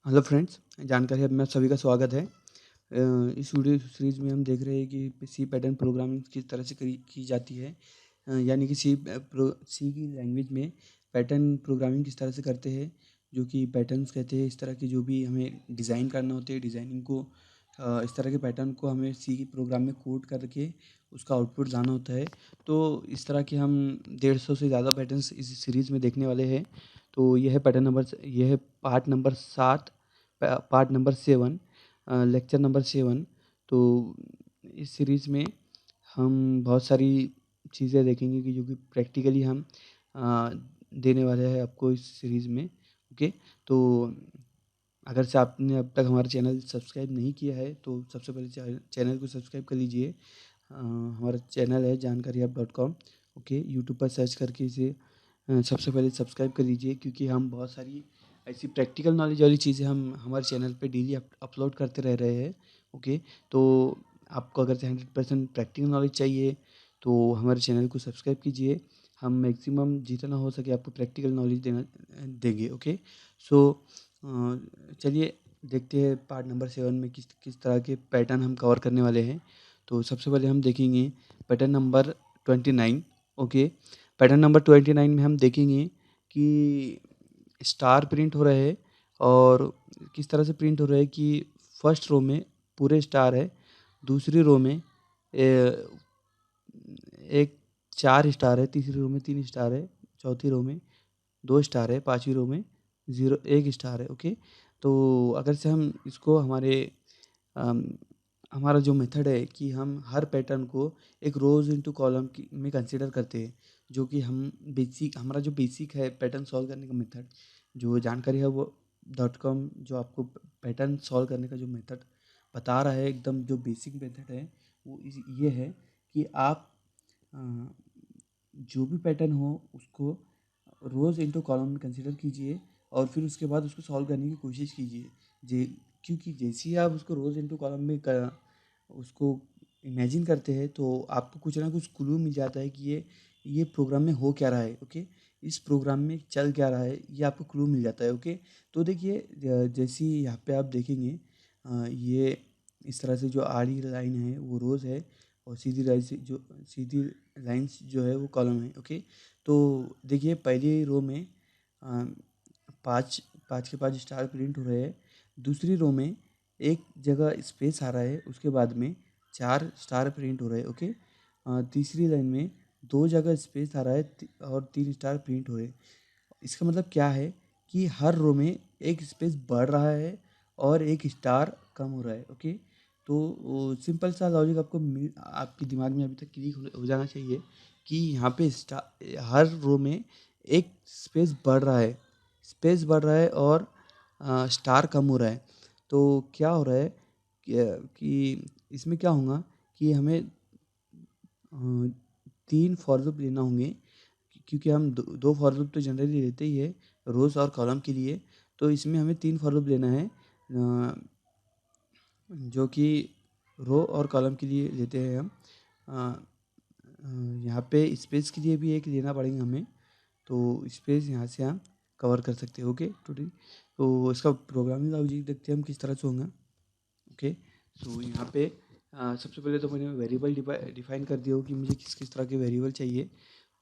Hello friends, जानकारी hub में आप सभी का स्वागत है। इस वीडियो सीरीज़ में हम देख रहे हैं कि सी पैटर्न प्रोग्रामिंग किस तरह से की जाती है। यानी कि सी की लैंग्वेज में पैटर्न प्रोग्रामिंग किस तरह से करते हैं, जो कि पैटर्न्स कहते हैं। इस तरह की जो भी हमें डिज़ाइन करना होते हैं, डिज़ाइनिंग को इस तरह के पैटर्न को हमें सी प्रोग्राम में कोड करके उसका आउटपुट लाना होता है। तो इस तरह के हम 150 से ज़्यादा पैटर्न्स इस सीरीज़ में देखने वाले हैं। तो यह है part number 7, part number 7, lecture number 7। तो इस सीरीज़ में हम बहुत सारी चीज़ें देखेंगे कि जो कि प्रैक्टिकली हम अ, देने वाले हैं आपको इस सीरीज़ में। ओके, तो अगर से आपने अब तक हमारा चैनल सब्सक्राइब नहीं किया है तो सबसे पहले चैनल को सब्सक्राइब कर लीजिए। हमारा चैनल है जानकारीहब.com। ओके, यूट्यूब पर सर्च करके इसे सबसे पहले सब्सक्राइब कर लीजिए, क्योंकि हम बहुत सारी ऐसी प्रैक्टिकल नॉलेज वाली चीज़ें हम हमारे चैनल पे डेली अपलोड करते रह रहे हैं। ओके, तो आपको अगर से 100% प्रैक्टिकल नॉलेज चाहिए तो हमारे चैनल को सब्सक्राइब कीजिए। हम मैक्सिमम जितना हो सके आपको प्रैक्टिकल नॉलेज देंगे। ओके, सो चलिए देखते हैं पार्ट नंबर 7 में किस किस तरह के पैटर्न हम कवर करने वाले हैं। तो सबसे पहले हम देखेंगे pattern number 29। Okay, pattern number 29 में हम देखेंगे कि स्टार प्रिंट हो रहे हैं, और किस तरह से प्रिंट हो रहा है कि फर्स्ट रो में पूरे स्टार है, दूसरी रो में एक 4 स्टार है, तीसरी रो में 3 स्टार है, चौथी रो में 2 स्टार है, पाँचवीं रो में 1 स्टार है। ओके, तो अगर से हम इसको अम, हमारा जो मेथड है कि हम हर पैटर्न को एक रोज़ इंटू कॉलम की में कंसीडर करते हैं, जो कि हमारा जो बेसिक है पैटर्न सॉल्व करने का मेथड, जो जानकारी है वो .com जो आपको पैटर्न सॉल्व करने का जो मेथड बता रहा है, एकदम जो बेसिक मेथड है वो ये है कि आप अ, जो भी पैटर्न हो उसको रोज़ इंटू कॉलम में कंसीडर कीजिए, और फिर उसके बाद उसको सॉल्व करने की कोशिश कीजिए। जे क्योंकि जैसे ही आप उसको रोज़ इंटू कॉलम में उसको इमेजिन करते हैं तो आपको कुछ ना कुछ क्लू मिल जाता है कि ये प्रोग्राम में हो क्या रहा है। ओके, इस प्रोग्राम में चल क्या रहा है, ये आपको क्लू मिल जाता है। ओके, तो देखिए जैसे ही यहाँ पे आप देखेंगे, ये इस तरह से जो आड़ी लाइन है वो रोज़ है, और सीधी लाइन्स जो है वो कॉलम है। ओके, तो देखिए पहली रो में अ, 5 5 के 5 स्टार प्रिंट हो रहे हैं। दूसरी रो में एक जगह स्पेस आ रहा है, उसके बाद में 4 स्टार प्रिंट हो रहे हैं। ओके, तीसरी लाइन में 2 जगह स्पेस आ रहा है और 3 स्टार प्रिंट हो रहे हैं। इसका मतलब क्या है कि हर रो में एक स्पेस बढ़ रहा है और एक स्टार कम हो रहा है। ओके, तो सिंपल सा लॉजिक आपके दिमाग में अभी तक क्लिक हो जाना चाहिए कि यहाँ पे हर रो में एक स्पेस बढ़ रहा है और स्टार कम हो रहा है। तो क्या हो रहा है कि इसमें क्या होगा कि हमें 3 फॉर लूप लेना होंगे, क्योंकि हम 2 फॉर लूप तो जनरली लेते ही है रोज़ और कॉलम के लिए। तो इसमें हमें 3 फॉर लूप लेना है, जो कि रो और कॉलम के लिए लेते हैं हम। अ, यहाँ पे स्पेस के लिए भी एक लेना पड़ेगा हमें, तो स्पेस यहाँ से हम कवर कर सकते हैं। ओके, तो इसका प्रोग्रामिंग लॉजिक देखते हैं हम किस तरह से होगा। ओके, सो यहाँ पे सबसे पहले तो मैंने वेरिएबल डिफाइन कर दिया हो कि मुझे किस किस तरह के वेरिएबल चाहिए।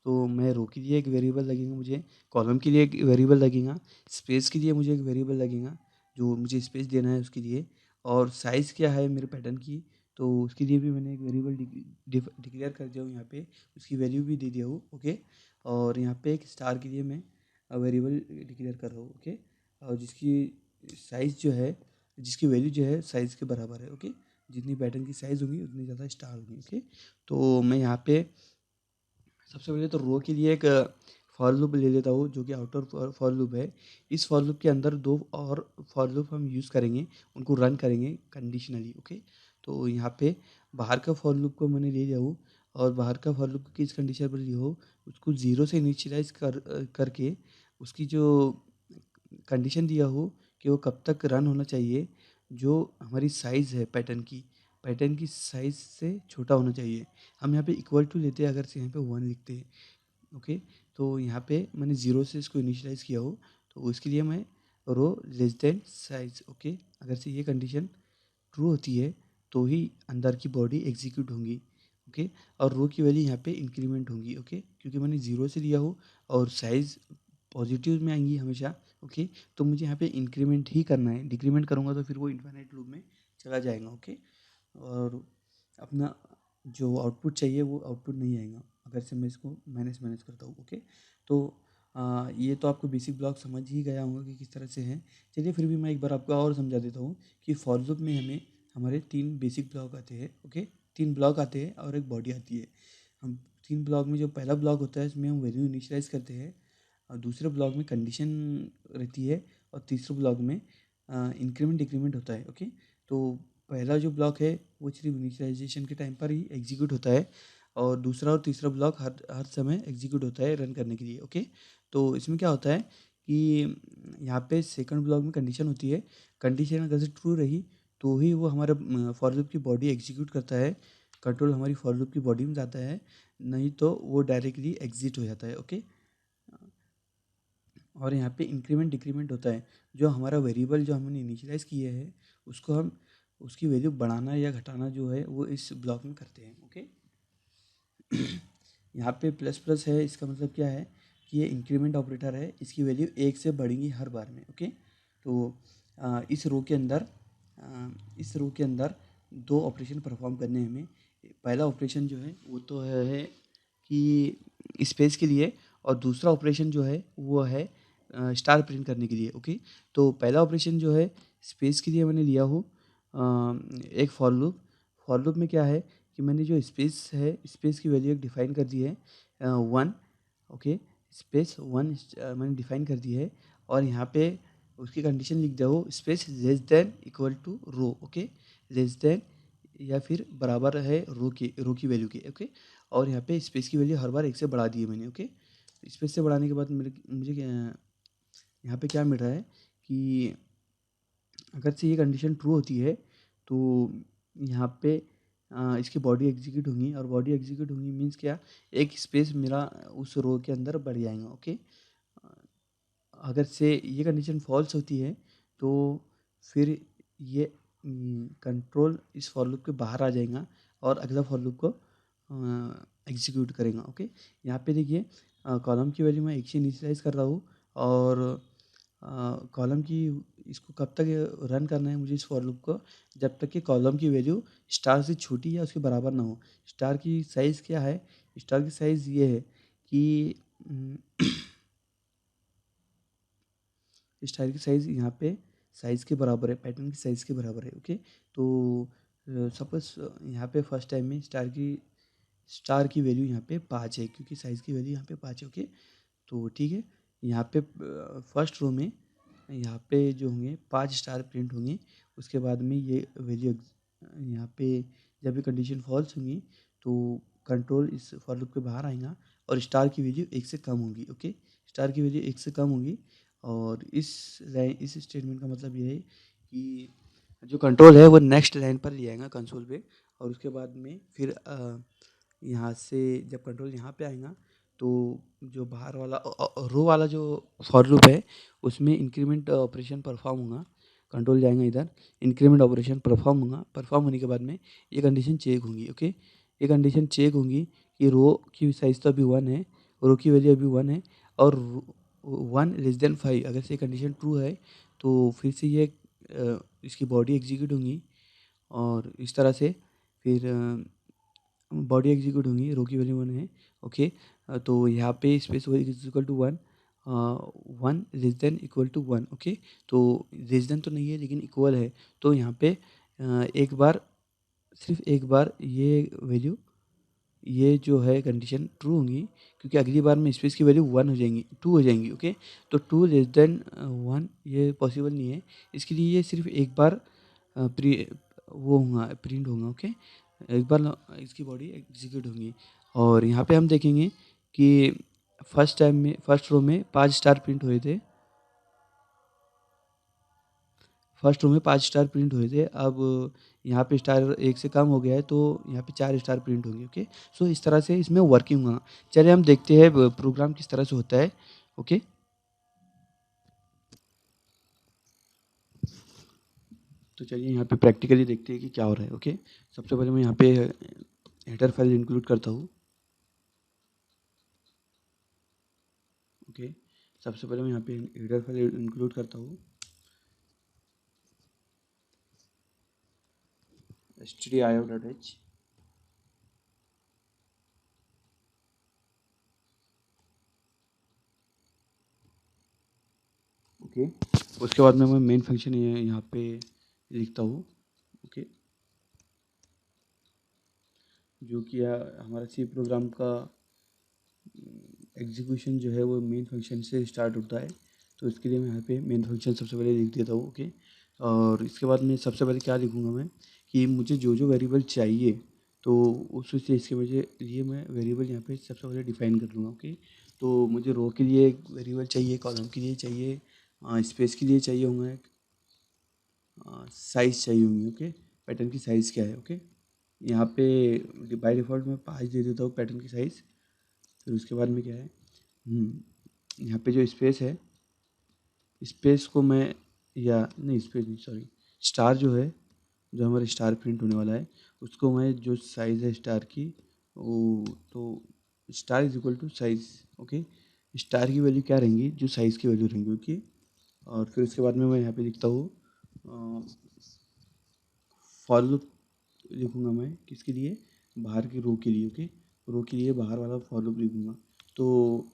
तो मैं रो के लिए एक वेरिएबल लगेगा, मुझे कॉलम के लिए एक वेरिएबल लगेगा, स्पेस के लिए मुझे एक वेरिएबल लगेगा जो मुझे स्पेस देना है उसके लिए, और साइज़ क्या है मेरे पैटर्न की, तो उसके लिए भी मैंने एक वेरिएबल डिक्लेयर कर दिया हूँ यहाँ पे, उसकी वैल्यू भी दे दिया हूँ। ओके, और यहाँ पे एक स्टार के लिए मैं वेरिएबल डिक्लेयर कर रहा हूँ। ओके, और साइज़ जो है जिसकी वैल्यू जो है साइज़ के बराबर है। ओके, जितनी पैटर्न की साइज़ होगी उतनी ज़्यादा स्टार होगी। ओके, तो मैं यहाँ पे सबसे पहले तो रो के लिए एक फॉर लूप ले लेता हूँ, जो कि आउटर फॉर लूप है। इस फॉर लूप के अंदर 2 और फॉर लूप हम यूज़ करेंगे, उनको रन करेंगे कंडीशनली। ओके, तो यहाँ पे बाहर का फॉर लूप को मैंने ले लिया हूँ, और बाहर का फॉर लूप किस कंडीशन पर लिया हो, उसको 0 से इनिशियलाइज करके उसकी जो कंडीशन दिया हो कि वो कब तक रन होना चाहिए, जो हमारी साइज़ है पैटर्न की साइज़ से छोटा होना चाहिए। हम यहाँ पे इक्वल टू लेते हैं, अगर से यहाँ पे 1 लिखते हैं। ओके, तो यहाँ पे मैंने 0 से इसको इनिशियलाइज़ किया हो, तो उसके लिए मैं रो लेस देन साइज। ओके, अगर से ये कंडीशन ट्रू होती है तो ही अंदर की बॉडी एग्जीक्यूट होंगी। ओके, और रो की वैल्यू यहाँ पे इंक्रीमेंट होंगी। ओके, क्योंकि मैंने 0 से लिया हो और साइज़ पॉजिटिव में आएंगी हमेशा। ओके, तो मुझे यहाँ पे इंक्रीमेंट ही करना है, डिक्रीमेंट करूँगा तो फिर वो इन्फाइनाइट लूप में चला जाएगा। ओके, और अपना जो आउटपुट चाहिए वो आउटपुट नहीं आएगा अगर से मैं इसको माइनस माइनस करता हूँ। ओके, तो ये तो आपको बेसिक ब्लॉक समझ ही गया होगा कि किस तरह से है। चलिए फिर भी मैं एक बार आपको और समझा देता हूँ कि फॉर लूप में हमारे 3 बेसिक ब्लॉक आते हैं। ओके, 3 ब्लॉक आते हैं और एक बॉडी आती है। हम 3 ब्लॉक में जो पहला ब्लॉक होता है इसमें हम वैल्यू इनिशियलाइज़ करते हैं, और दूसरे ब्लॉक में कंडीशन रहती है, और तीसरे ब्लॉक में इंक्रीमेंट डिक्रीमेंट होता है। ओके, तो पहला जो ब्लॉक है वो सिर्फ इनिशियलाइजेशन के टाइम पर ही एग्जीक्यूट होता है, और दूसरा और तीसरा ब्लॉक हर हर समय एग्जीक्यूट होता है रन करने के लिए। ओके, तो इसमें क्या होता है कि यहाँ पे सेकंड ब्लॉक में कंडीशन होती है। कंडीशन अगर से ट्रू रही तो ही वो हमारे फॉर लूप की बॉडी एग्जीक्यूट करता है, कंट्रोल हमारी फॉर लूप की बॉडी में जाता है, नहीं तो वो डायरेक्टली एग्जिट हो जाता है। ओके, और यहाँ पे इंक्रीमेंट डिक्रीमेंट होता है। जो हमारा वेरिएबल जो हमने इनिशियलाइज़ किए हैं उसको हम उसकी वैल्यू बढ़ाना या घटाना जो है वो इस ब्लॉक में करते हैं। ओके, यहाँ पे प्लस प्लस है, इसका मतलब क्या है कि ये इंक्रीमेंट ऑपरेटर है, इसकी वैल्यू 1 से बढ़ेगी हर बार में। ओके, तो इस रो के अंदर इस रो के अंदर 2 ऑपरेशन परफॉर्म करने हैं हमें। पहला ऑपरेशन जो है वो तो है कि स्पेस के लिए, और दूसरा ऑपरेशन जो है वो है स्टार प्रिंट करने के लिए। ओके, तो पहला ऑपरेशन जो है स्पेस के लिए मैंने लिया हो एक फॉर लूप में क्या है कि मैंने जो स्पेस है, स्पेस की वैल्यू एक डिफाइन कर दी है 1। ओके, स्पेस 1 मैंने डिफाइन कर दी है, और यहाँ पे उसकी कंडीशन लिख दिया हो space less than equal to row. Okay, less than या फिर बराबर है रो की वैल्यू के। ओके, और यहाँ पे स्पेस की वैल्यू हर बार 1 से बढ़ा दी है मैंने। ओके, स्पेस से बढ़ाने के बाद मुझे यहाँ पे क्या मिल रहा है कि अगर से ये कंडीशन ट्रू होती है तो यहाँ पे इसकी बॉडी एग्जीक्यूट होंगी, और बॉडी एग्जीक्यूट होंगी मीन्स क्या, एक स्पेस मेरा उस रो के अंदर बढ़ जाएगा। ओके, अगर से ये कंडीशन फॉल्स होती है तो फिर ये कंट्रोल इस फॉर लूप के बाहर आ जाएगा और अगला फॉर लूप को एग्जीक्यूट करेगा। ओके, यहाँ पे देखिए कॉलम की वैल्यू मैं 1 से इनिशियलाइज कर रहा हूँ, और कॉलम की इसको कब तक रन करना है मुझे इस फॉर लूप को, जब तक कि कॉलम की वैल्यू स्टार से छोटी या उसके बराबर ना हो। स्टार की साइज़ क्या है, स्टार की साइज़ ये है कि स्टार की साइज़ यहाँ पे साइज़ के बराबर है, पैटर्न की साइज़ के बराबर है। ओके, तो सपोज़ यहाँ पे फर्स्ट टाइम में स्टार की वैल्यू यहाँ पे 5 है, क्योंकि साइज़ की वैल्यू यहाँ पे 5 है। ओके, तो ठीक है, यहाँ पे फर्स्ट रो में यहाँ पे जो होंगे 5 स्टार प्रिंट होंगे। उसके बाद में ये वैल्यू यहाँ पे जब ये कंडीशन फॉल्स होंगी तो कंट्रोल इस फॉर लूप के बाहर आएगा, और स्टार की वैल्यू 1 से कम होगी। ओके, स्टार की वैल्यू 1 से कम होगी, और इस स्टेटमेंट का मतलब ये है कि जो कंट्रोल है वो नेक्स्ट लाइन पर ले आएगा कंसोल पे, और उसके बाद में फिर यहाँ से जब कंट्रोल यहाँ पे आएगा तो जो बाहर वाला रो वाला जो फॉर लूप है उसमें इंक्रीमेंट ऑपरेशन परफॉर्म होगा। कंट्रोल जाएगा इधर, इंक्रीमेंट ऑपरेशन परफॉर्म होगा, परफॉर्म होने के बाद में ये कंडीशन चेक होंगी। ओके, ये कंडीशन चेक होंगी कि रो की साइज़ तो अभी 1 है, रो की वैल्यू अभी 1 है, और 1 लेस देन 5 अगर से कंडीशन ट्रू है तो फिर से ये इसकी बॉडी एग्जीक्यूट होंगी, और इस तरह से फिर बॉडी एग्जीक्यूट होंगी, रो की वैल्यू 1 है। ओके, तो यहाँ पे space is equal to 1, 1 less than equal to 1। Okay, तो लेस देन तो नहीं है लेकिन इक्वल है, तो यहाँ पे एक बार, सिर्फ एक बार ये वैल्यू, ये जो है कंडीशन ट्रू होंगी, क्योंकि अगली बार में स्पेस की वैल्यू 1 हो जाएंगी, 2 हो जाएंगी। ओके, तो 2 लेस देन 1 ये पॉसिबल नहीं है, इसके लिए ये सिर्फ एक बार वो होगा, प्रिंट होगा। ओके, एक बार इसकी बॉडी एग्जीक्यूट होंगी, और यहाँ पे हम देखेंगे कि फर्स्ट रो में 5 स्टार प्रिंट हुए थे, फर्स्ट रो में 5 स्टार प्रिंट हुए थे। अब यहाँ पे स्टार 1 से कम हो गया है तो यहाँ पे 4 स्टार प्रिंट होंगे। ओके, सो इस तरह से इसमें वर्किंग होगा। चलिए हम देखते हैं प्रोग्राम किस तरह से होता है। ओके, तो चलिए यहाँ पे प्रैक्टिकली देखते हैं कि क्या हो रहा है। ओके, सबसे पहले मैं यहाँ पे हेडर फाइल इंक्लूड करता हूँ। ओके, सबसे पहले मैं यहाँ पे हेडर फाइल इंक्लूड करता हूँ, stdio.h। ओके, उसके बाद में मैं मेन फंक्शन यहाँ पे लिखता हूँ। ओके, जो कि हमारा सी प्रोग्राम का एग्जीक्यूशन जो है वो मेन फंक्शन से स्टार्ट होता है। तो इसके लिए मैं यहाँ पे मेन फंक्शन सबसे पहले लिख देता हूँ। ओके, और इसके बाद मैं सबसे पहले क्या लिखूँगा मैं कि मुझे जो जो वेरिएबल चाहिए तो उस चीज़ के मुझे लिए मैं वेरिएबल यहाँ पे सबसे पहले डिफाइन कर लूँगा। ओके, तो मुझे रो के लिए एक वेरिएबल चाहिए, कॉलम के लिए चाहिए, स्पेस के लिए चाहिए होंगे, साइज़ चाहिए होंगी। ओके, पैटर्न की साइज़ क्या है। ओके, यहाँ पे बाय डिफ़ॉल्ट मैं 5 दे देता हूँ पैटर्न की साइज़। फिर उसके बाद में क्या है, यहाँ पे जो स्पेस है, स्पेस को मैं या नहीं, स्पेस नहीं, सॉरी, स्टार जो है, जो हमारा स्टार प्रिंट होने वाला है, उसको मैं जो साइज़ है स्टार की, वो तो star is equal to size. Okay, star की वैल्यू क्या रहेंगी, जो साइज़ की वैल्यू रहेंगी। ओके, और फिर उसके बाद में मैं यहाँ पे लिखता हूँ फॉर लूप लिखूँगा मैं किसके लिए, बाहर की रो के लिए। ओके, रो के लिए बाहर वाला फॉर लूप लिखूँगा। तो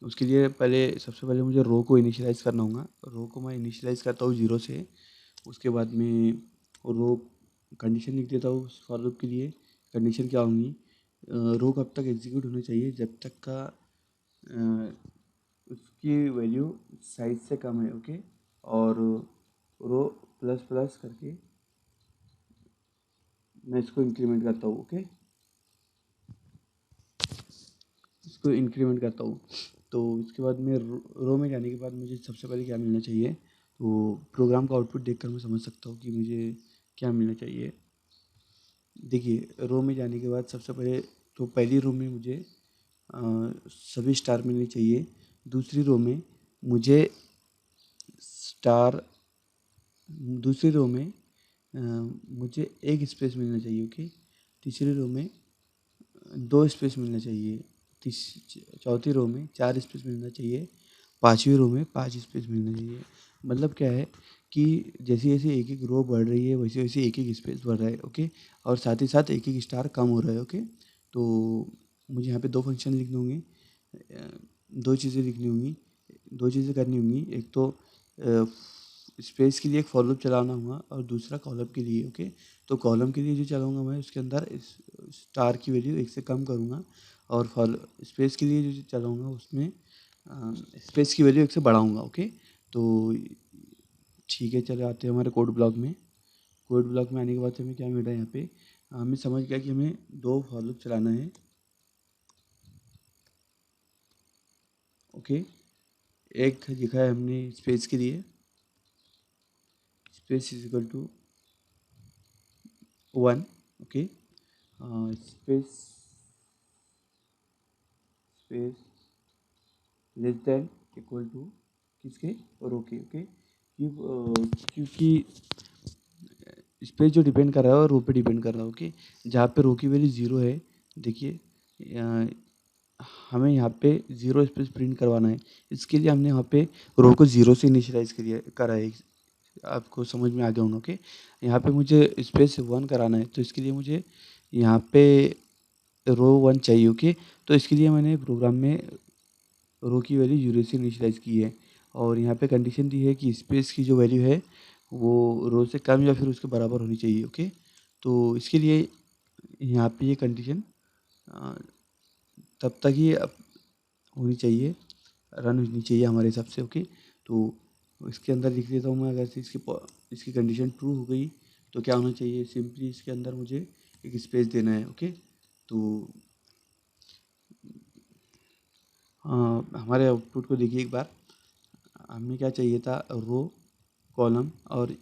उसके लिए पहले सबसे पहले मुझे रो को इनिशियलाइज़ करना होगा। रो को मैं इनिशियलाइज़ करता हूँ 0 से। उसके बाद में रो कंडीशन लिख देता हूँ फॉर लूप के लिए। कंडीशन क्या होंगी, रो कब तक एग्जीक्यूट होना चाहिए, जब तक का उसकी वैल्यू साइज से कम है। ओके, और रो प्लस प्लस करके मैं इसको इंक्रीमेंट करता हूँ। ओके, इसको इंक्रीमेंट करता हूँ। तो इसके बाद में रो में जाने के बाद मुझे सबसे पहले क्या मिलना चाहिए, तो प्रोग्राम का आउटपुट देखकर मैं समझ सकता हूँ कि मुझे क्या मिलना चाहिए। देखिए, रो में जाने के बाद सबसे पहले तो पहली रो में मुझे सभी स्टार मिलने चाहिए। दूसरी रो में मुझे स्टार, दूसरी रो में मुझे एक स्पेस मिलना चाहिए। ओके, तीसरी रो में 2 स्पेस मिलना चाहिए। चौथी रो में 4 स्पेस मिलना चाहिए। पाँचवीं रो में 5 स्पेस मिलना चाहिए। मतलब क्या है कि जैसे जैसे एक एक रो बढ़ रही है वैसे वैसे एक एक स्पेस बढ़ रहा है। ओके, और साथ ही साथ एक एक स्टार कम हो रहा है। ओके, तो मुझे यहाँ पे 2 फंक्शन लिखने होंगे, 2 चीज़ें लिखनी होंगी, 2 चीज़ें करनी होंगी। एक तो स्पेस के लिए एक फॉर लूप चलाना होगा और दूसरा कॉलम के लिए। ओके, तो कॉलम के लिए जो चलाऊँगा मैं उसके अंदर स्टार की वैल्यू 1 से कम करूँगा, और फॉर स्पेस के लिए जो चलाऊँगा उसमें स्पेस की वैल्यू 1 से बढ़ाऊँगा। ओके, तो ठीक है, चले आते हैं हमारे कोड ब्लॉक में। कोड ब्लॉक में आने के बाद हमें क्या मिल रहा है, यहाँ पे हमें समझ गया कि हमें 2 फॉर लूप चलाना है। ओके, एक लिखा है हमने स्पेस के लिए, space is equal to 1। Okay, space space less than equal to किसके, रो के। ओके, क्योंकि स्पेस जो डिपेंड कर रहा है और रो पे डिपेंड कर रहा है। ओके, जहाँ पे रो की वैल्यू 0 है, देखिए हमें यहाँ पे 0 स्पेस प्रिंट करवाना है। इसके लिए हमने यहाँ पे रो को 0 से इनिशियलाइज करा है। आपको समझ में आ गया होगा। ओके, यहाँ पे मुझे स्पेस 1 कराना है, तो इसके लिए मुझे यहाँ पे रो 1 चाहिए। ओके, तो इसके लिए मैंने प्रोग्राम में रो की वैल्यू 0 से इनिशियलाइज़ की है, और यहाँ पे कंडीशन दी है कि स्पेस की जो वैल्यू है वो रो से कम या फिर उसके बराबर होनी चाहिए। ओके, तो इसके लिए यहाँ पे ये कंडीशन तब तक ही होनी चाहिए, रन होनी चाहिए हमारे हिसाब से। ओके, तो इसके अंदर लिख देता हूँ मैं, अगर से इसकी कंडीशन ट्रू हो गई तो क्या होना चाहिए, सिंपली इसके अंदर मुझे एक स्पेस देना है। ओके, तो हमारे आउटपुट को देखिए एक बार, हमें क्या चाहिए था, रो, कॉलम और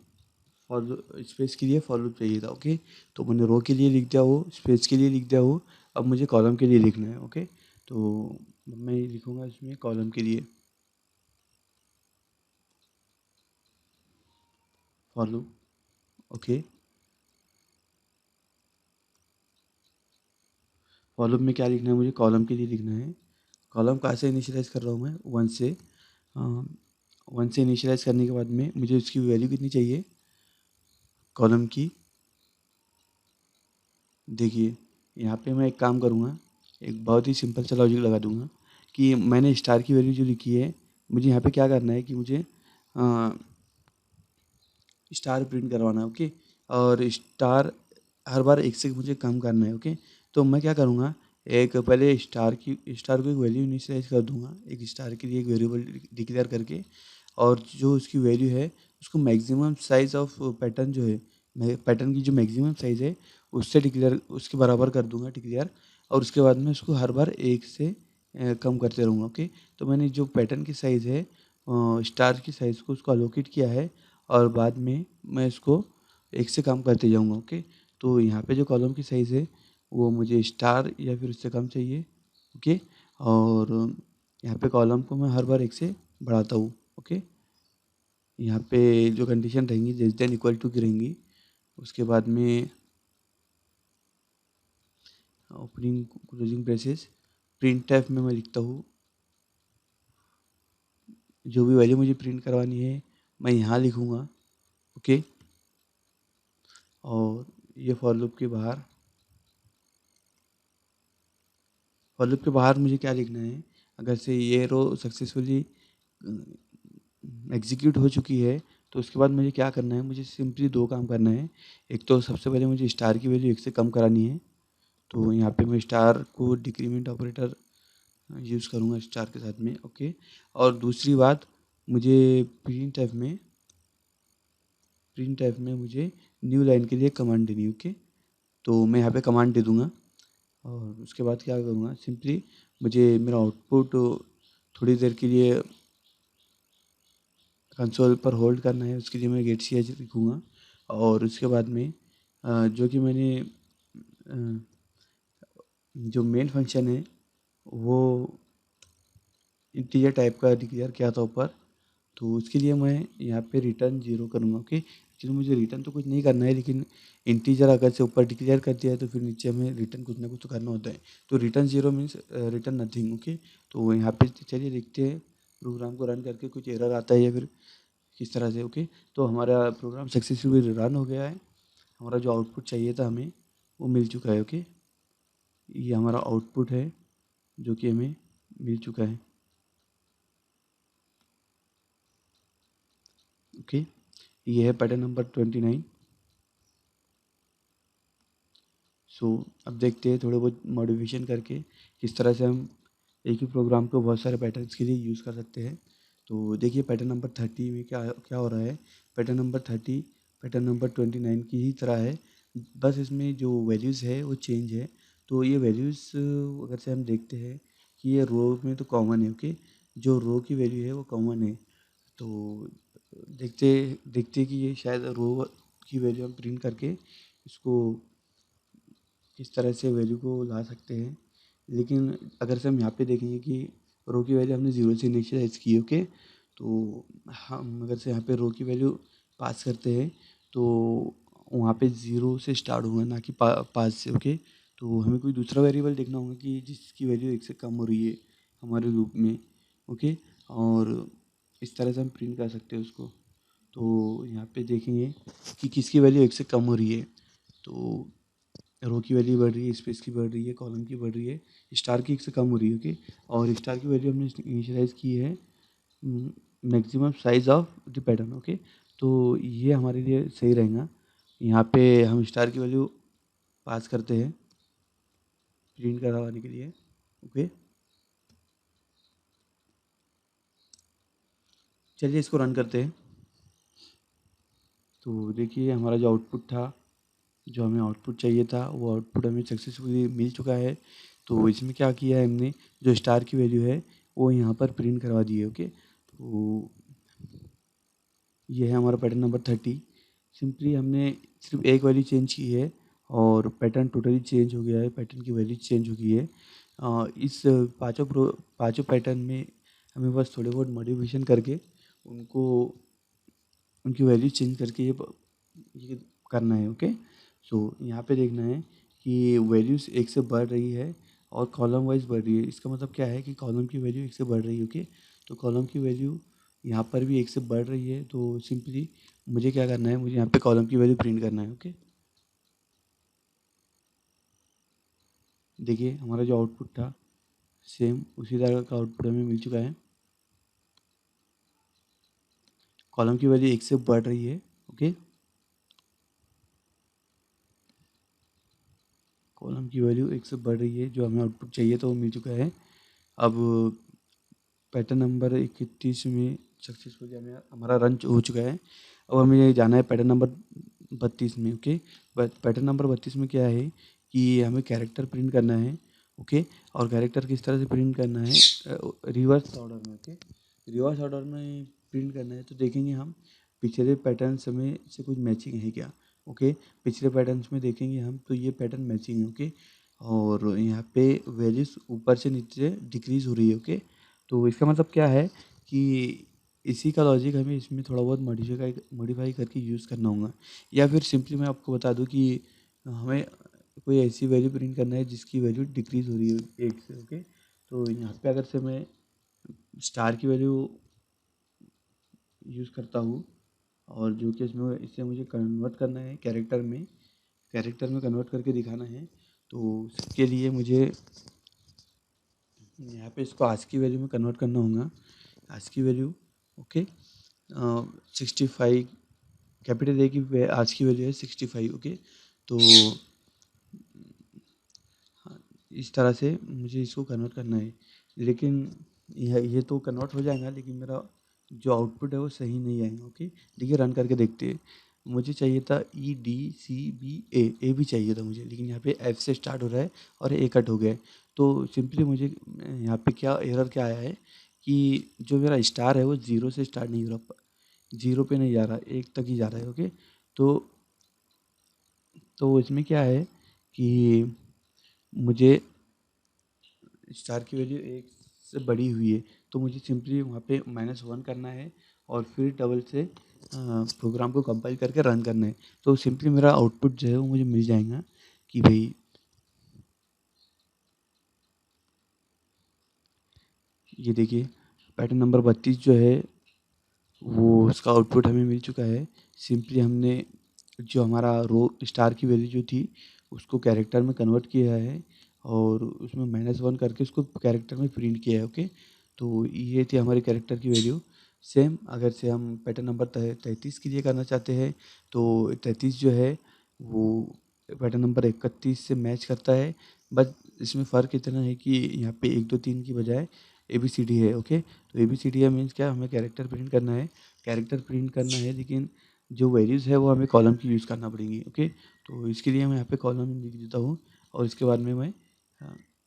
फॉर स्पेस के लिए फॉर लूप चाहिए था। ओके, तो मैंने रो के लिए लिख दिया वो, स्पेस के लिए लिख दिया वो, अब मुझे कॉलम के लिए लिखना है। ओके, तो मैं लिखूँगा इसमें कॉलम के लिए फॉर लूप, ओके। फॉलो में क्या लिखना है मुझे, कॉलम के लिए लिखना है। कॉलम कहाँ से इनिशियलाइज़ कर रहा हूँ मैं, 1 से। 1 से इनिशियलाइज़ करने के बाद में मुझे उसकी वैल्यू कितनी चाहिए कॉलम की। देखिए यहाँ पे मैं एक काम करूँगा, एक बहुत ही सिंपल सा लॉजिक लगा दूँगा कि मैंने स्टार की वैल्यू जो लिखी है, मुझे यहाँ पे क्या करना है कि मुझे स्टार प्रिंट करवाना है। ओके, और स्टार हर बार एक से मुझे कम करना है। ओके, तो मैं क्या करूँगा, एक पहले स्टार को एक वैल्यू इनिशियलाइज़ कर दूँगा, एक स्टार के लिए एक वेरिएबल डिक्लेयर करके, और जो उसकी वैल्यू है उसको मैक्सिमम साइज़ ऑफ पैटर्न जो है, पैटर्न की जो मैक्सिमम साइज़ है उससे डिक्लेयर, उसके बराबर कर दूँगा डिक्लेयर, और उसके बाद में उसको हर बार एक से कम करते रहूँगा। ओके, तो मैंने जो पैटर्न की साइज़ है स्टार की साइज़ को उसको अलोकेट किया है, और बाद में मैं इसको एक से कम करते जाऊँगा। ओके, तो यहाँ पे जो कॉलम की साइज़ है वो मुझे स्टार या फिर उससे कम चाहिए। ओके, और यहाँ पे कॉलम को मैं हर बार एक से बढ़ाता हूँ। ओके, यहाँ पे जो कंडीशन रहेंगी लेस देन इक्वल टू की रहेंगी। उसके बाद में opening closing braces, print type में मैं लिखता हूँ जो भी वैल्यू मुझे प्रिंट करवानी है मैं यहाँ लिखूँगा। ओके, और ये फॉर लूप के बाहर, फॉर लूप के बाहर मुझे क्या लिखना है, अगर से ये रो सक्सेसफुली एग्जीक्यूट हो चुकी है तो उसके बाद मुझे क्या करना है, मुझे सिंपली दो काम करना है। एक तो सबसे पहले मुझे स्टार की वैल्यू एक से कम करानी है, तो यहाँ पे मैं स्टार को डिक्रीमेंट ऑपरेटर यूज़ करूँगा स्टार के साथ में। ओके, और दूसरी बात, मुझे प्रिंट टाइप में मुझे न्यू लाइन के लिए कमांड देनी है। ओके, तो मैं यहाँ पे कमांड दे दूँगा, और उसके बाद क्या करूँगा, सिंपली मुझे मेरा आउटपुट थोड़ी देर के लिए कंसोल पर होल्ड करना है, उसके लिए मैं गेट सी एच लिखूँगा, और उसके बाद में जो कि मैंने जो मेन फंक्शन है वो इंटीजर टाइप का डिक्लेयर किया था ऊपर, तो उसके लिए मैं यहाँ पे रिटर्न 0 करूँगा। ओके, एक्चुअली मुझे रिटर्न तो कुछ नहीं करना है, लेकिन इंटीजर अगर से ऊपर डिक्लेयर कर दिया है तो फिर नीचे हमें रिटर्न कुछ ना कुछ तो करना होता है। तो return 0 means return nothing. Okay, तो यहाँ पे चलिए देखते हैं प्रोग्राम को रन करके कुछ एरर आता है या फिर किस तरह से। ओके, तो हमारा प्रोग्राम सक्सेसफुली रन हो गया है, हमारा जो आउटपुट चाहिए था हमें वो मिल चुका है। ओके, ये हमारा आउटपुट है जो कि हमें मिल चुका है। ओके, ये है पैटर्न नंबर 29। सो अब देखते हैं थोड़े बहुत मॉडिफिकेशन करके किस तरह से हम एक ही प्रोग्राम को बहुत सारे पैटर्न्स के लिए यूज़ कर सकते हैं। तो देखिए पैटर्न नंबर 30 में क्या क्या हो रहा है। पैटर्न नंबर 30 पैटर्न नंबर 29 की ही तरह है, बस इसमें जो वैल्यूज़ है वो चेंज है। तो ये वैल्यूज़ अगर से हम देखते हैं कि ये रो में तो कॉमन है। ओके, जो रो की वैल्यू है वो कॉमन है, तो देखते देखते कि ये शायद रो की वैल्यू हम प्रिंट करके इसको किस तरह से वैल्यू को ला सकते हैं। लेकिन अगर से हम यहाँ पे देखेंगे कि रो की वैल्यू हमने 0 से इनिशियलाइज़ की। ओके, तो हम अगर से यहाँ पे रो की वैल्यू पास करते हैं तो वहाँ पे 0 से स्टार्ट होगा, ना कि 5 से। ओके, तो हमें कोई दूसरा वेरिएबल देखना होगा कि जिसकी वैल्यू 1 से कम हो रही है हमारे लूप में। ओके, और इस तरह से हम प्रिंट कर सकते हैं उसको। तो यहाँ पे देखेंगे कि किसकी वैल्यू 1 से कम हो रही है, तो रो की वैल्यू बढ़ रही है, स्पेस की बढ़ रही है, कॉलम की बढ़ रही है, स्टार की 1 से कम हो रही है। ओके, और स्टार की वैल्यू हमने इनिशियलाइज़ की है maximum size of the pattern. Okay, तो ये हमारे लिए सही रहेगा। यहाँ पे हम स्टार की वैल्यू पास करते हैं प्रिंट करवाने के लिए। ओके, चलिए इसको रन करते हैं। तो देखिए हमारा जो आउटपुट था, जो हमें आउटपुट चाहिए था वो आउटपुट हमें सक्सेसफुली मिल चुका है। तो इसमें क्या किया है हमने, जो स्टार की वैल्यू है वो यहाँ पर प्रिंट करवा दी है। ओके, तो ये है हमारा पैटर्न नंबर 30। सिंपली हमने सिर्फ एक वैल्यू चेंज की है और पैटर्न टोटली चेंज हो गया है, पैटर्न की वैल्यू चेंज हो गई है। इस पाँचों पैटर्न में हमें बस थोड़े बहुत मॉडिफिकेशन करके उनको उनकी वैल्यू चेंज करके ये करना है। ओके, सो यहाँ पे देखना है कि वैल्यूज़ एक से बढ़ रही है और कॉलम वाइज बढ़ रही है। इसका मतलब क्या है कि कॉलम की वैल्यू एक से बढ़ रही है। ओके, तो कॉलम की वैल्यू यहाँ पर भी एक से बढ़ रही है, तो सिंपली मुझे क्या करना है, मुझे यहाँ पे कॉलम की वैल्यू प्रिंट करना है। ओके, देखिए हमारा जो आउटपुट था सेम उसी तरह का आउटपुट हमें मिल चुका है। कॉलम की वैल्यू एक से बढ़ रही है। ओके, कॉलम की वैल्यू एक से बढ़ रही है, जो हमें आउटपुट चाहिए तो वो मिल चुका है। अब पैटर्न नंबर 31 में सक्सेसफुली हमें हमारा रन हो चुका है। अब हमें जाना है पैटर्न नंबर 32 में। ओके, पैटर्न नंबर 32 में क्या है कि हमें कैरेक्टर प्रिंट करना है। ओके, और कैरेक्टर किस तरह से प्रिंट करना है, रिवर्स ऑर्डर में। ओके, रिवर्स ऑर्डर में प्रिंट करना है, तो देखेंगे हम पिछले पैटर्न्स में से कुछ मैचिंग है क्या। ओके, पिछले पैटर्न्स में देखेंगे हम तो ये पैटर्न मैचिंग है। ओके, और यहाँ पे वैल्यूज ऊपर से नीचे डिक्रीज हो रही है। ओके, तो इसका मतलब क्या है कि इसी का लॉजिक हमें इसमें थोड़ा बहुत मॉडिफाई करके यूज़ करना होगा, या फिर सिंपली मैं आपको बता दूं कि हमें कोई ऐसी वैल्यू प्रिंट करना है जिसकी वैल्यू डिक्रीज़ हो रही है एक से। ओके, तो यहाँ पे अगर से मैं स्टार की वैल्यू यूज़ करता हूँ और जो कि इसमें इसे मुझे कन्वर्ट करना है कैरेक्टर में कन्वर्ट करके दिखाना है, तो उसके लिए मुझे यहाँ पे इसको आज की वैल्यू में कन्वर्ट करना होगा। आज की वैल्यू ओके 65, कैपिटल ए की आज की वैल्यू है 65। ओके, तो हाँ, इस तरह से मुझे इसको कन्वर्ट करना है, लेकिन ये तो कन्वर्ट हो जाएगा, लेकिन मेरा जो आउटपुट है वो सही नहीं आएगा। ओके, देखिए रन करके देखते हैं। मुझे चाहिए था EDCBA भी चाहिए था मुझे, लेकिन यहाँ पे F से स्टार्ट हो रहा है और ए कट हो गया है। तो सिंपली मुझे यहाँ पे क्या एरर क्या आया है कि जो मेरा स्टार है वो ज़ीरो से स्टार्ट नहीं हो रहा, ज़ीरो पे नहीं जा रहा, एक तक ही जा रहा है। ओके, तो इसमें क्या है कि मुझे स्टार की वैल्यू एक से बड़ी हुई है, तो मुझे सिंपली वहाँ पे -1 करना है और फिर डबल से प्रोग्राम को कंपाइल करके रन करना है। तो सिंपली मेरा आउटपुट जो है वो मुझे मिल जाएगा कि भाई ये देखिए पैटर्न नंबर 32 जो है वो उसका आउटपुट हमें मिल चुका है। सिंपली हमने जो हमारा रो स्टार की वैल्यू जो थी उसको कैरेक्टर में कन्वर्ट किया है और उसमें -1 करके उसको कैरेक्टर में प्रिंट किया है। ओके, तो ये थी हमारी कैरेक्टर की वैल्यू। सेम अगर से हम पैटर्न नंबर 33 के लिए करना चाहते हैं, तो 33 जो है वो पैटर्न नंबर 31 से मैच करता है। बस इसमें फ़र्क इतना है कि यहाँ पे 1 2 3 की बजाय ABCD है। ओके, तो ABCD है मीन्स क्या, हमें कैरेक्टर प्रिंट करना है, लेकिन जो वैल्यूज़ है वो हमें कॉलम की यूज़ करना पड़ेंगी। ओके, तो इसके लिए मैं यहाँ पे कॉलम लिख देता हूँ और इसके बाद में मैं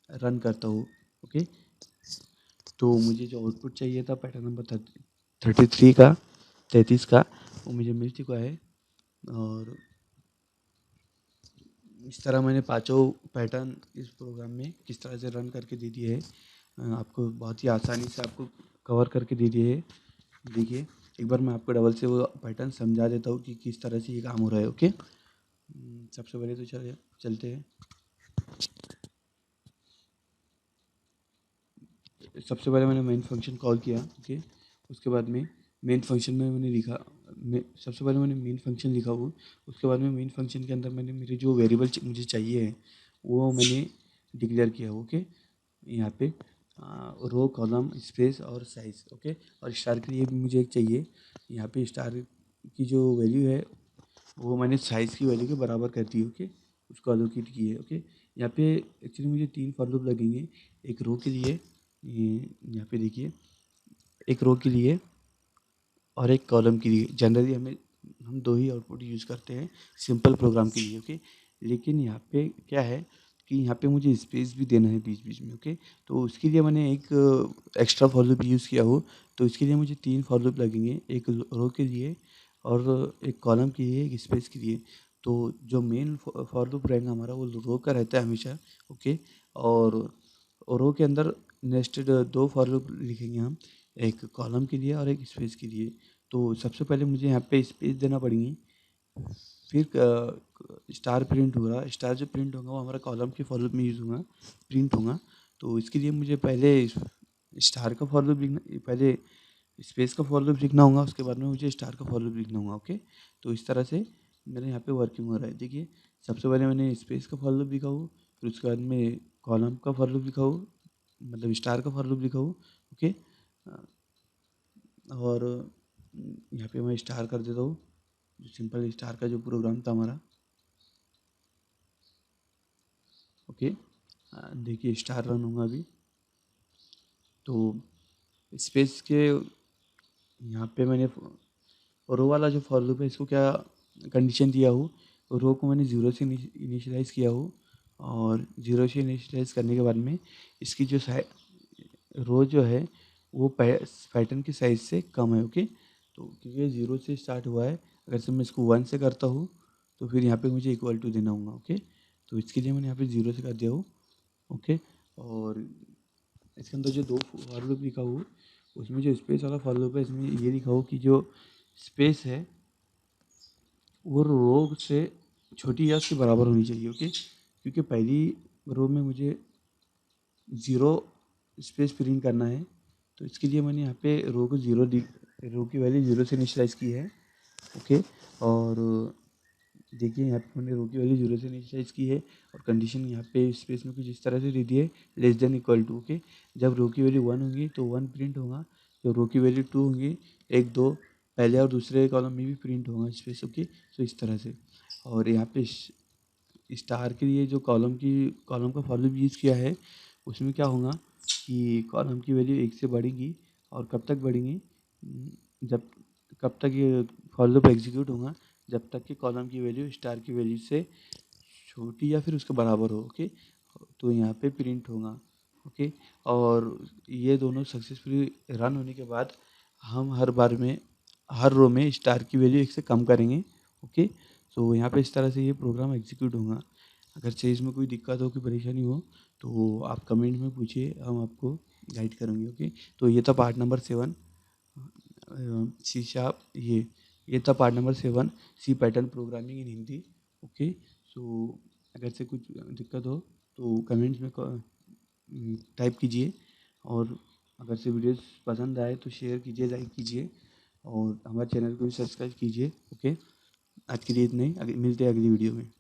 रन करता हूँ। ओके, तो मुझे जो आउटपुट चाहिए था पैटर्न नंबर 33 का 33 का वो मुझे मिल चुका है। और इस तरह मैंने पाँचों पैटर्न इस प्रोग्राम में किस तरह से रन करके दे दिए है, आपको बहुत ही आसानी से आपको कवर करके दे दिए है। देखिए एक बार मैं आपको डबल से वो पैटर्न समझा देता हूँ कि किस तरह से ये काम हो रहा है। ओके, सबसे पहले तो चलते हैं। सबसे पहले मैंने मेन फंक्शन कॉल किया। ओके, उसके बाद में मेन फंक्शन में मैंने लिखा सबसे पहले मैंने मेन फंक्शन लिखा वो, उसके बाद में मेन फंक्शन के अंदर मैंने मेरे जो वेरिएबल मुझे चाहिए है वो मैंने डिक्लेयर किया। ओके, यहाँ पे रो कॉलम स्पेस और साइज़। ओके, और स्टार के लिए भी मुझे एक चाहिए। यहाँ पे स्टार की जो वैल्यू है वो मैंने साइज़ की वैल्यू के बराबर कर दी। ओके, उसको एलोकेट किए। ओके, यहाँ पे एक्चुअली मुझे 3 फॉर लूप लगेंगे, एक रो के लिए, यहाँ पे देखिए एक रो के लिए और एक कॉलम के लिए। जनरली हम 2 ही आउटपुट यूज़ करते हैं सिंपल प्रोग्राम के लिए। ओके, लेकिन यहाँ पे क्या है कि यहाँ पे मुझे स्पेस भी देना है बीच बीच में। ओके, तो उसके लिए मैंने एक एक्स्ट्रा फॉर लूप यूज़ किया हो, तो इसके लिए मुझे 3 फॉर लूप लगेंगे, एक रो के लिए और एक कॉलम के लिए, एक स्पेस के लिए। तो जो मेन फॉर लूप रहेगा हमारा वो रो का रहता है हमेशा। ओके, और रो के अंदर नेस्टेड 2 फॉर लूप लिखेंगे हम, एक कॉलम के लिए और एक स्पेस के लिए। तो सबसे पहले मुझे यहाँ पे स्पेस देना पड़ेगी। फिर स्टार प्रिंट होगा, स्टार जो प्रिंट होगा वो हमारा कॉलम के फॉर लूप में यूज़ होगा, प्रिंट होगा। तो इसके लिए मुझे पहले स्टार का फॉर लूप लिखना, पहले स्पेस का फॉर लूप लिखना होगा, उसके बाद में मुझे स्टार का फॉर लूप लिखना होगा। ओके, तो इस तरह से मेरे यहाँ पे वर्किंग हो रहा है। देखिए, सबसे पहले मैंने स्पेस का फॉर लूप लिखा हो, फिर उसके बाद में कॉलम का फॉर लूप लिखा हो, मतलब स्टार का फॉर लूप लिखा हो। ओके, और यहाँ पे मैं स्टार कर देता हूँ, जो सिंपल स्टार का जो प्रोग्राम था हमारा। ओके, देखिए स्टार रन होगा अभी। तो स्पेस के यहाँ पे मैंने रो वाला जो फॉर लूप है, इसको क्या कंडीशन दिया हो, रो को मैंने ज़ीरो से इनिशियलाइज़ किया हो, और ज़ीरो से इनिशियलाइज़ करने के बाद में इसकी जो रो जो है वो पैटर्न के साइज़ से कम है। ओके, तो क्योंकि ये ज़ीरो से स्टार्ट हुआ है, अगर से मैं इसको वन से करता हूँ तो फिर यहाँ पे मुझे इक्वल टू देना होगा। ओके, तो इसके लिए मैंने यहाँ पे ज़ीरो से कर दिया हूँ। ओके, और इसके अंदर जो दो फॉर लूप लिखा हो, उसमें जो स्पेस वाला फॉर लूप है, इसमें ये लिखा हो कि जो स्पेस है वो रो से छोटी या उसके बराबर होनी चाहिए। ओके, क्योंकि पहली रो में मुझे ज़ीरो स्पेस प्रिंट करना है, तो इसके लिए मैंने यहाँ पे रो को रो की वैल्यू ज़ीरो से इनिशियलाइज़ की है। ओके, और देखिए यहाँ पे मैंने रो की वैल्यू ज़ीरो से इनिशियलाइज़ की है, और कंडीशन यहाँ पे स्पेस में कुछ इस तरह से दे दी है, less than equal to. Okay, जब रो की वैल्यू वन होगी तो वन प्रिंट होगा, जब रो की वैल्यू टू होगी, एक दो पहले और दूसरे कॉलम में भी प्रिंट होगा स्पेस। ओके, तो इस तरह से। और यहाँ पे स्टार के लिए जो कॉलम का फॉर लूप यूज़ किया है, उसमें क्या होगा कि कॉलम की वैल्यू एक से बढ़ेगी, और कब तक बढ़ेंगी, जब कब तक ये फॉर लूप एग्जीक्यूट होगा, जब तक कि कॉलम की वैल्यू स्टार की वैल्यू से छोटी या फिर उसके बराबर हो। ओके, तो यहाँ पे प्रिंट होगा। ओके, और ये दोनों सक्सेसफुली रन होने के बाद हम हर बार में हर रो में स्टार की वैल्यू एक से कम करेंगे। ओके, तो यहाँ पे इस तरह से ये प्रोग्राम एग्जीक्यूट होगा। अगर से इसमें कोई दिक्कत हो, कोई परेशानी हो, तो आप कमेंट में पूछिए, हम आपको गाइड करेंगे। ओके, तो ये था पार्ट नंबर 7, सी शार्प। ये था part number 7, C pattern programming in Hindi. Okay, so अगर से कुछ दिक्कत हो तो कमेंट्स में टाइप कीजिए, और अगर से वीडियोस पसंद आए तो शेयर कीजिए, लाइक कीजिए, और हमारे चैनल को भी सब्सक्राइब कीजिए। ओके, आज के लिए इतना ही, मिलते हैं अगली वीडियो में।